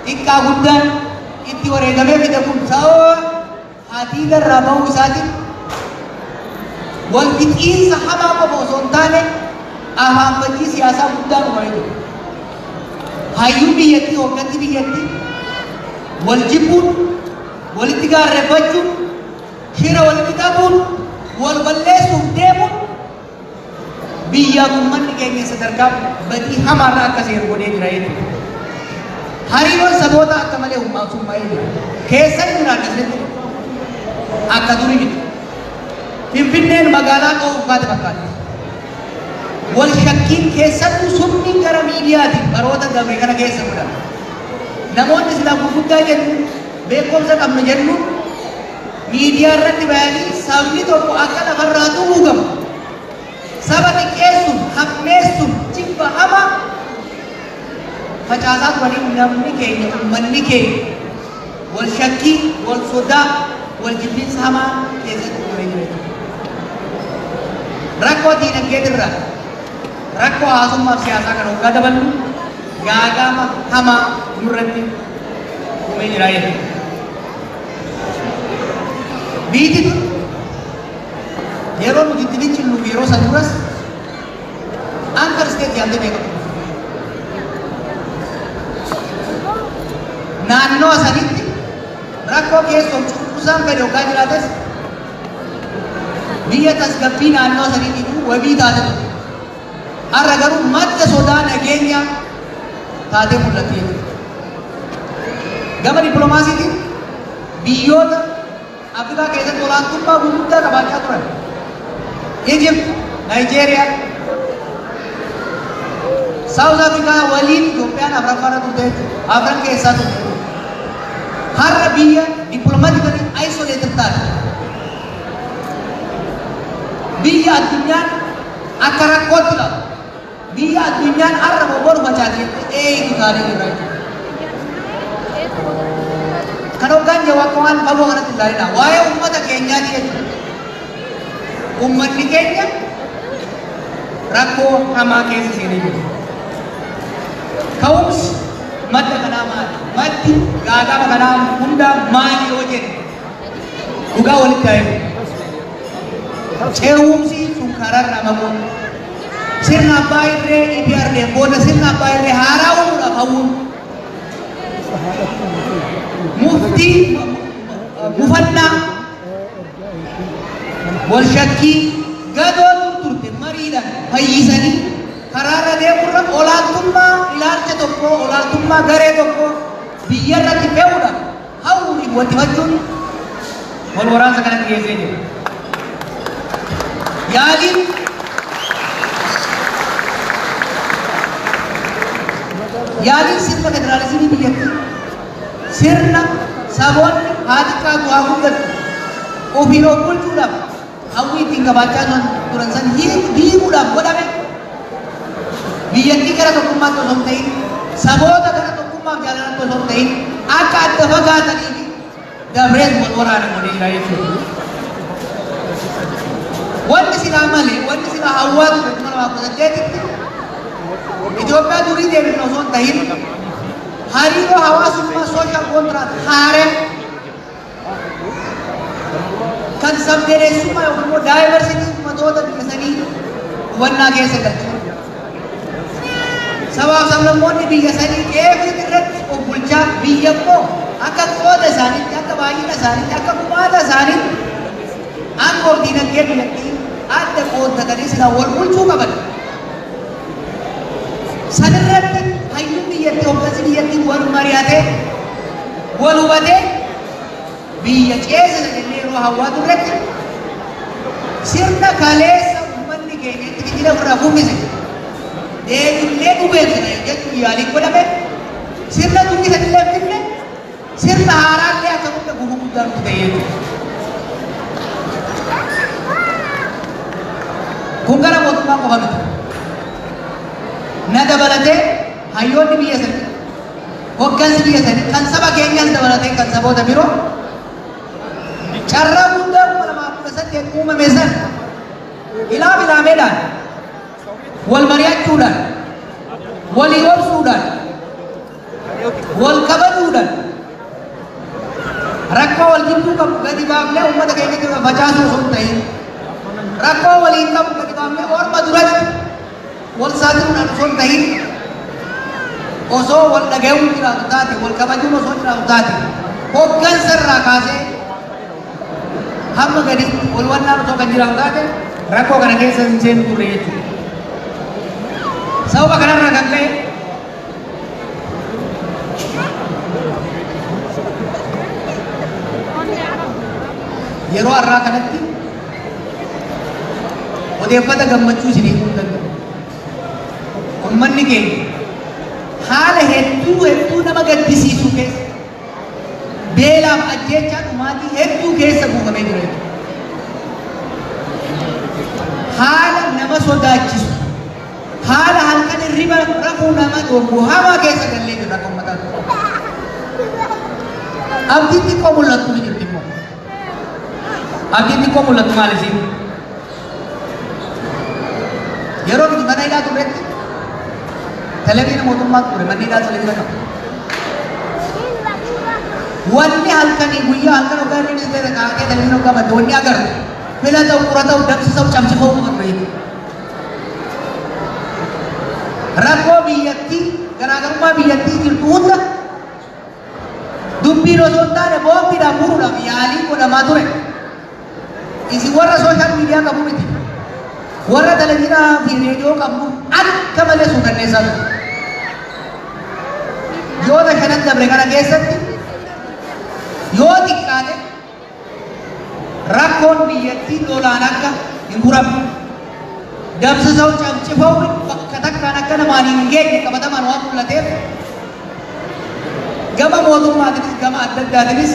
xiqqaa guddaan itti wareegamee fide kun sababa haatii garraa bahuu isaatiin wal fixiinsa hamaa qofa osoo hin taane afaanfachii siyaasaa guddaan uumamee jiru. Hayyuu biyyattii hoogganti biyyattii wal jibbuun walitti gaarreeffachuun shira walitti qabuun wal balleessuuf deemuun biyya uummanni keenya sadarkaa badii hamaarraa akka seeru godhee jira jechuudha. Hariiroon saboota akka malee humnaa'ee jira. Keessa jiraannisnetti akka durii miti. Finfinneen magaalaa ta'uu baate fakkaatti. Wal shakkiin keessattuu summiin gara miidiyaatiin baroota dabre kana keessa godhama. Namoonni silaa gurguddaa jennu beekumsa qabna jennu miidiyaa irratti bayanii sabni tokko akka lafarraa xuruugamu saba xiqqeessuun hammeessuun jibba hamaa facaasaa turanii namni keenya uummanni keenya wal shakkii wal sodaa wal jibbiinsa hamaa keessatti turee jira. Rakkoo diinagdeetirraa rakkoo hawaasummaa fi siyaasaa kan hoggaa daballu gaagama hamaa nurratti uumee jira jechuudha. Biyyi tun yeroo nuti itti fincilluuf yeroo san duras ankar isteet yaadde beekamu. Naannoo sanitti rakkoo keessoo cunqursaan fedhe hoggaa jiraates biyya tasgabbii naannoo saniitiin wabii taate ture. Har'a garuu madda sodaa nageenyaa taatee mul'atti jechuudha. Gama dippiloomaasiitiin biyyoota Afrikaa keessatti olaantummaa gurguddaa qabaachaa turan. Egypt, Nigeria, South Africa waliin Itoophiyaan Afuraffaarra turte jechuudha. Afran keessaa turte. Har'a biyya dippiloomaatiikali isolated taate. Biyya addunyaan akka rakkootti ilaala. Biyya addunyaan har'a bobbolu facaatee eeyitu taatee jira jechuudha. Kan hoggaan jawaab waan fagoo kanatti ilaalina. Waa'ee uummata keenyaati jechuudha. Uummanni keenya rakkoo hamaa keessa seenee jiru. Ka'umsi madda kanaa maali? Maddi gaagama kanaa hundaa maali yoo jenne dhugaa walitti taa'e. Ce'umsi sun kararra mamuun sirna abbaa irree ijaarreen booda sirna abbaa irree haaraa uumuudhaaf hawwuun muftii mufannaa wal shakkii gadoon turte mariidhaan fayyisanii karaarra deemurra olaantummaa ilaalcha tokko olaantummaa garee tokko biyya irratti fe'uudhaan hawwuun walitti fachuun wal waraansa kanatti geessee jira. Yaaliin sirna federaalizimii biyyattii sirna saboonni haatikaa du'aa guddatu ofiin of bulchuudhaaf hawwii ittiin qabaachaa turan san diiguudhaaf godhame biyyattii gara tokkummaatti osoo hin ta'in saboota gara tokkummaaf jaalalatti osoo hin ta'in akka adda fagaatanii fi dabrees wal waraana godhee jira jechuudha. Wanti silaa malee wanti silaa hawwaatu 2018tti Itoophiyaa durii deemnee osoo hin ta'in hariiroo hawaasummaa sooshaal kontiraat haaree kan sabdaneessummaa yookiin immoo daayivarsiitii ummatoota biyya sanii hubannaa keessa galchuu. Sabaaf sablammoonni biyya sanii qe'ee irratti of bulchaa biyya immoo akka qooda isaaniitti akka baay'ina isaaniitti akka kumaata isaaniitti aangoo diinagdee biyyattii adda qooddatanii silaa wal bulchuu qaban. Sanirratti hayyuun biyyattii hooggansi biyyattii wal mari'atee wal hubatee biyya ceesisa jennee yeroo hawwaatu irratti sirna kaleessa uummanni keenya itti fincila ofirraa buufise deebiillee dhubeessine jechuun yaaliin godhame sirna durii sanillee finne sirna haaraallee akka hunda gufuu guddaa nuti ta'ee jechuudha. Kun gara mootummaa qofa miti. Na dabalatee hayyoonni biyya sanii hooggansi biyya sanii kan saba keenyas dabalatee kan saboota biroo carraa guddaa 2018 uumame san ilaameedhaan wal mari'achuudhaan walii obsuudhaan wal kabaju rakkoo wal jibbuu qabu gadi baafnee uummata keenyatti facaasuu osoo hin ta'in rakkoo waliin qabu gadi baafnee orma duratti wal saaxiluudhaan osoo hin ta'in osoo wal dhaga'uun jiraatu taate wal kabajuun osoo jiraatu taate hoggansa irraa kaasee hamma gadi wal wannaan osoo kan jiraatu taate rakkoo kana keessa hin seenu turre jechuudha. Sababa kanarraa kan ka'e yeroo har'aa kanatti odeeffata gammachuu isinii himuu danda'u. Uummanni keenya haala hedduu nama gaddisiisu keessa beelaaf ajjeechaa dhumaatii hedduu keessa buufamee jira jechuudha. Haala nama sodaachisu haala halkan hirriba rafuu nama dhowwu hamaa keessa gallee jirra akka uummataatti. Abdiin xiqqoo mul'attu ni jirti immoo. Abdiin xiqqoo mul'attu maal isiin? Yeroo nuti mana hidhaa turretti televiziyoona mootummaa ture manni hidhaa televiziyoona qaba. Wanni halkanii guyyaa halkan hoggaa inni ministeera kaa'atee televiziyoona hoggaa madda wanni agarru fila ta'u qura ta'u dabsisa'u cabsifa'u qabu jechuudha. Rakkoo biyyattii garaagarummaa biyyattii jirtu hunda dubbiin osoo hin taane boombiidhaan muruudhaaf yaalii godhamaa ture. Isin warra sooshaal miidiyaa qabu miti. Warra televiziyoonaa fi reediyoo qabu akka malee suukanneessaa ture. Yoota shanan dabre kana keessatti yoo xiqqaate rakkoon biyyattii lolaan akka hin muramne dabsisa'u cabsifa'u bakka takkaan akka namaan hin geenye qabatamaan waan mul'ateef gama mootummaatiinis gama adda addaatiinis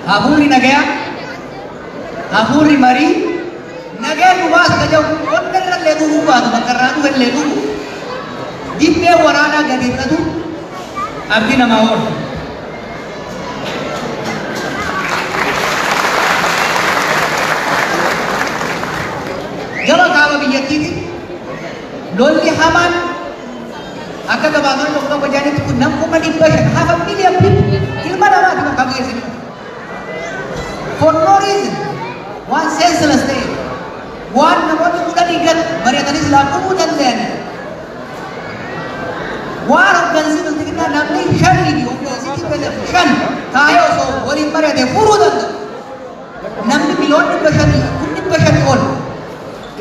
hafuurri nagayaa hafuurri marii nagaa dhumaas gajaa'u onna irrallee dhufuu baatu bakka irraa dhufellee dhufu dibbee waraanaa gadi fudhatu abdii namaa oolu. Gama kaaba biyyattiiti lolli hamaan akka gabaasaan tokko tokko jaanitti kun namuma 500 hafa miliyan ilma namaati bakka geessinu. For no reason waan senseless ta'e waan namoonni kudhanii gad mari'atanis laafumuu danda'ani. Waan hoggansi biltiginnaa namni 5 hoggansiitii 5 taa'ee osoo waliin mari'ate furuu danda'u. Namni miliyoon 500 ol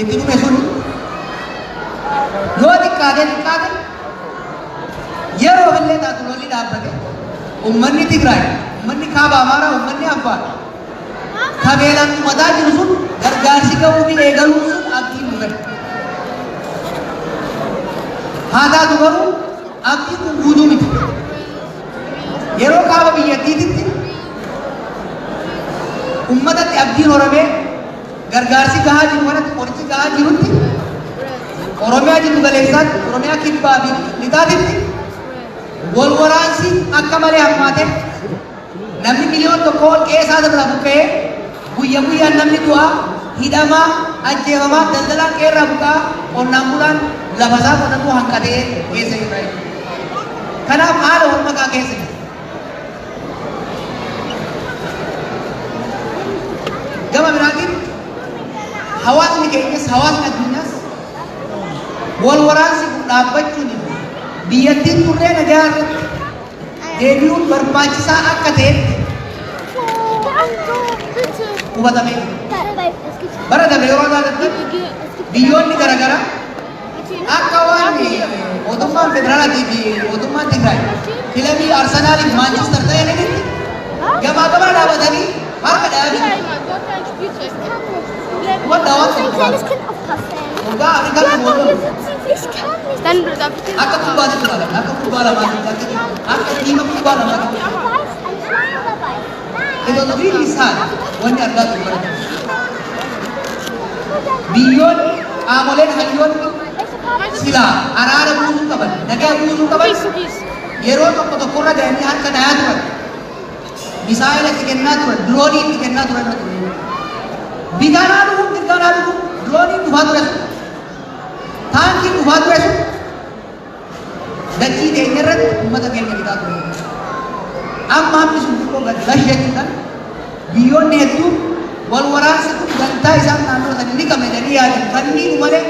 itti dhume sun yoo xiqqaate yeroo illee taatu lolli dhaabbate ummanni Tigraay ummanni kaaba Amaaraa ummanni Affaar kabeelaan dhumataa jiru sun gargaarsi ga'uu fi eegaluu sun abdiin dhufe. Haa taatu garuu abdiin kun guutuu miti. Yeroo kaaba biyyattiititti ummatatti abdiin horamee gargaarsi gahaa jiru kanatti qorichi gahaa jirutti Oromiyaa jiddu galeessaatti Oromiyaa kibbaa fi lixaatitti wal waraansi akka malee hammaate namni miliyoon tokko ol qeessaa irraa buqqa'ee guyyaan namni du'aa hidhamaa ajjeefamaa daldalaan qeerraa buqqa'aa qonnaan bulaan lafasaa qotatu hanqatee keessa jira. Kanaaf haala wal makaa keessa jira. Gama biraatiin hawaasni keenyas hawaasni addunyaas wal waraansi kun dhaabbachuun biyyattiin turree nagaa irratti deebi'uun barbaachisaa akka ta'etti hubatamee bara dabre yeroo ilaalatan biyyoonni garaagaraa akka waan mootummaan federaalaatii fi mootummaan Tigraay kilabii Arsenaaliif Maanchister ta'anitti gamaa gamaa dhaabatanii harka dhaabanii Ein kleines Kind aufpassen. Dann darf ich den Akka kubbaatti ilaala. Akka kubbaa lamaatti akka dhiiga kubbaa lamaatti. It was really sad wanti argaa turre bara. Biyyoonni qaamoleen hayyoonni silaa araara buusuu qaban, nagaa buusuu qaban yeroo tokko tokkorra ga'anii harka dhayaa turan. Misaa'ila itti kennaa turan, diroonii itti kennaa turan. Bitanaa dhufu, dirooniin dhufaa ture sun. Taankiin dhufaa ture sun. Dachii teenya irratti uummata keenya bitaa ture. Amma hammi sun xiqqoo gad lasheetuudhaan biyyoonni hedduun wal waraansi kun gantaa isaan naannoo sana ni qaba jedhanii yaadan kan inni malee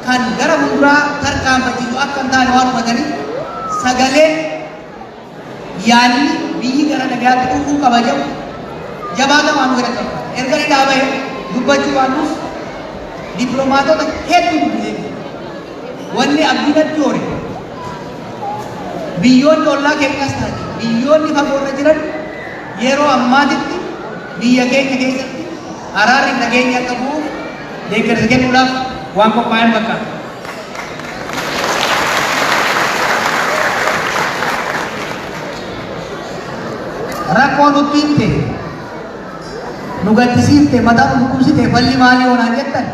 kan gara fuulduraa tarkaanfachiisu akka hin taane waan hubatanii sagalee yaalli biyyi gara nagaatti dhufuu qaba jedhu jabaata waan gara qabu. Erga ni dhaabee dubbachuu baannus dippiloomaatota hedduu dubbisee wanni abdiinatti hoore biyyoonni ollaa keenyas taate biyyoonni fagoorra jiran yeroo ammaatitti biyya keenya keessatti araarri nageenya akka bu'uuf deeggarsa kennuudhaaf waan qophaa'an fakkaata. Rakkoo nutti himte nu gaddisiifte mataa nu dhukkubsite falli maalii oonaan jettan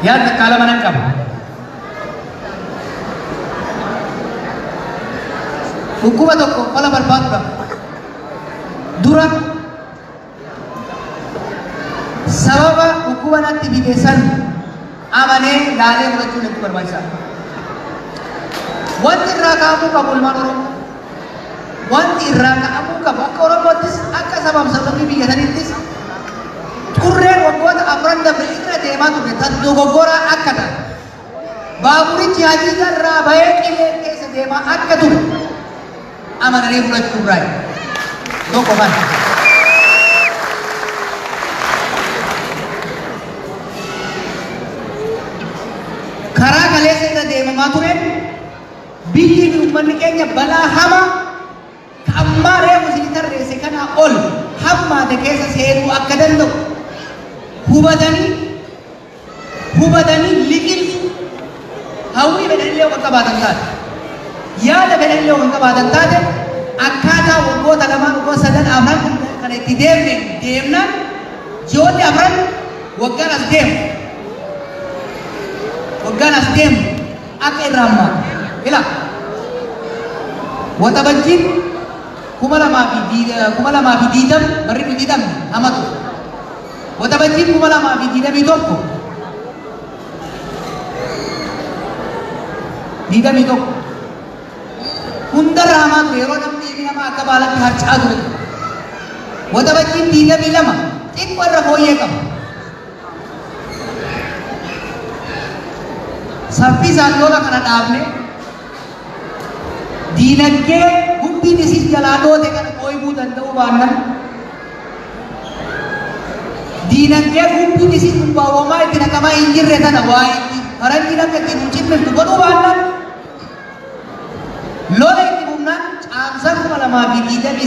yaadda qaala manan qaba. Dhukkuba tokko fala barbaaduudhaaf dura sababa dhukkuba natti bite san amanee laalee fudhachuun itti barbaachisaadha. Wanti irraa ka'amuu qabu ilmaan Oromoo wanti irraa ka'amuu qabu akka Oromoottis akka sabaaf sablamii biyya saniittis xurreen waggoota afran dabre irra deemaa turre tan dogoggoraa akka ta'e baaburichi Hajiija irraa bahee qilee keessa deemaa akka ture amananii fudhachuu irraa tokko mana. Karaa kaleessa irra deemamaa ture biyyi fi uummanni keenya balaa hamaa ammaa reefu isin tarreesse kanaa ol hammaate keessa seenuu akka danda'u hubatanii liqimsu hawwii fedhanillee kan qabaatan taate yaada fedhanillee kan qabaatan taate akkaataa waggoota lamaan waggoota sadan afran kana itti deemnaan ji'oonni afran waggaan as deemu akka irraa hammaatu ila waxabajjiin kuma lamaa fi diidam barri nu diidamne hamatu waxabajjiin kuma lamaa fi diidamii tokko hundarraa hamaa ture yeroo namni ilmi namaa akka baalatti harca'aa ture. Waxabajjiin diidamii lama xiqqoo irra fooyyee qaba. Saffisaan lola kana dhaabne diinagdee gumbiin isin jalaa dhoote kana ooyibuu danda'uu baannan diinagdee gumbiin isin dhumbaawwamaa itti naqamaa hin jirre tana waa itti faranjiin akka ittiin hin cimmiftu godhuu baannan lola itti humnaan caamsaa 2023